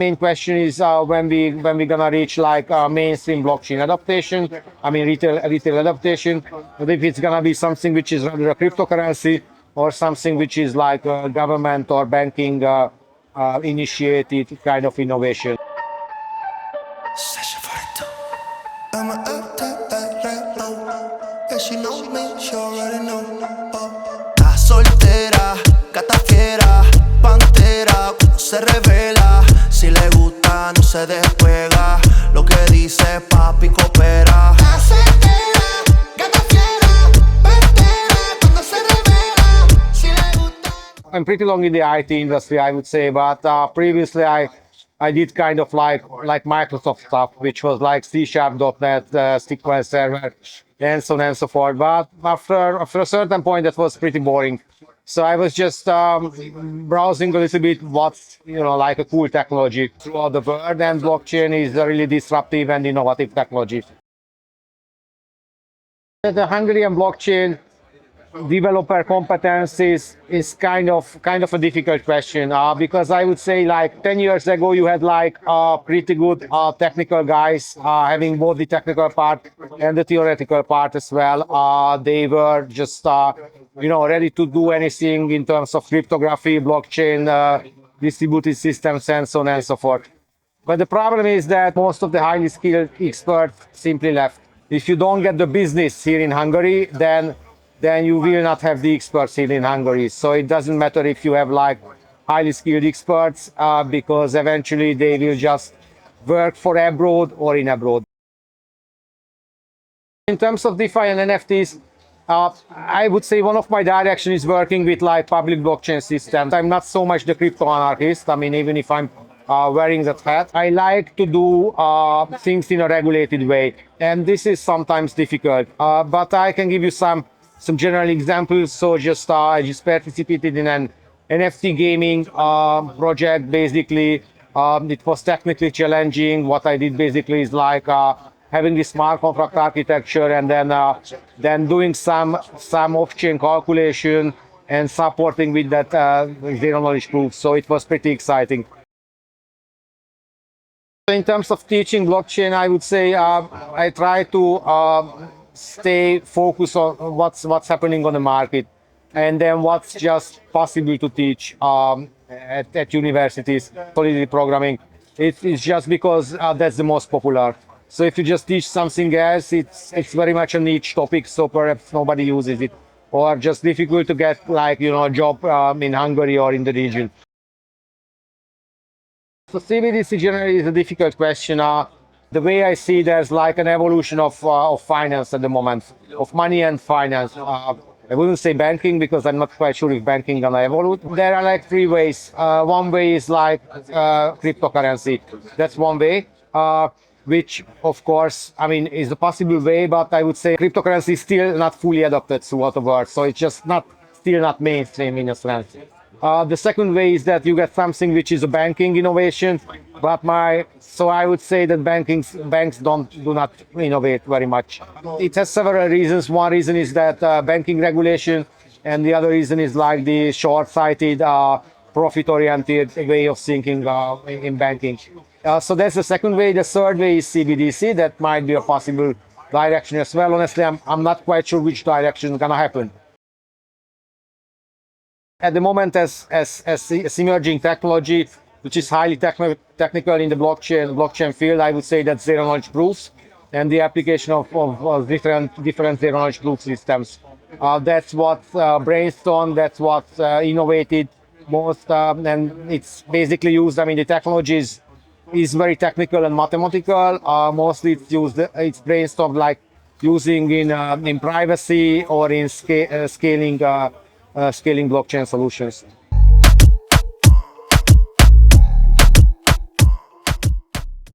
Main question is when we gonna reach like mainstream blockchain adaptation. I mean retail adaptation. But if it's gonna be something which is rather a cryptocurrency or something which is like government or banking initiated kind of innovation. I'm a uptight like low. Yeah, she know me, she already know. Está soltera, gata fiera, pantera, cuando se revela. Si le gusta, no se despega. Lo que dice papi coopera. Está soltera, gata fiera, pantera, cuando se revela. Si le gusta. I'm pretty long in the IT industry, I would say, but previously I did kind of like Microsoft stuff, which was like C#, .NET, SQL Server, and so on and so forth. But after a certain point, that was pretty boring. So I was just browsing a little bit what's like a cool technology throughout the world, and blockchain is a really disruptive and innovative technology. The Hungarian blockchain developer competencies is kind of a difficult question because I would say like 10 years ago you had like pretty good technical guys having both the technical part and the theoretical part as well. They were just ready to do anything in terms of cryptography, blockchain, distributed systems, and so on and so forth. But the problem is that most of the highly skilled experts simply left. If you don't get the business here in Hungary, then you will not have the experts here in Hungary. So it doesn't matter if you have like highly skilled experts because eventually they will just work for abroad or in abroad. In terms of DeFi and NFTs, I would say one of my directions is working with like public blockchain systems. I'm not so much the crypto anarchist. I mean, even if I'm wearing that hat, I like to do things in a regulated way. And this is sometimes difficult, but I can give you some general examples. So I just participated in an NFT gaming project. Basically, it was technically challenging. What I did basically is like having this smart contract architecture and then doing some off-chain calculation and supporting with that zero knowledge proof. So it was pretty exciting. In terms of teaching blockchain, I would say I try to stay focused on what's happening on the market, and then what's just possible to teach at universities. Solidity programming, it's just because that's the most popular. So if you just teach something else, it's very much a niche topic, so perhaps nobody uses it, or just difficult to get like a job in Hungary or in the region. So CBDC generally is a difficult question. The way I see there's like an evolution of finance at the moment, of money and finance. I wouldn't say banking because I'm not quite sure if banking gonna evolve. There are like three ways. One way is like cryptocurrency. That's one way, which of course, I mean, is a possible way, but I would say cryptocurrency is still not fully adopted throughout the world. So it's just still not mainstream in a sense. The second way is that you get something which is a banking innovation, but so I would say that banks do not innovate very much. It has several reasons. One reason is that banking regulation, and the other reason is like the short-sighted, profit-oriented way of thinking in banking. So that's the second way. The third way is CBDC. That might be a possible direction as well. Honestly, I'm not quite sure which direction is gonna happen. At the moment, as emerging technology, which is highly technical in the blockchain field, I would say that's zero knowledge proofs and the application of different zero knowledge proof systems. That's what brainstormed, that's what innovated most, and it's basically used. I mean, the technology is very technical and mathematical. Mostly it's brainstormed like using in privacy or in scaling blockchain solutions.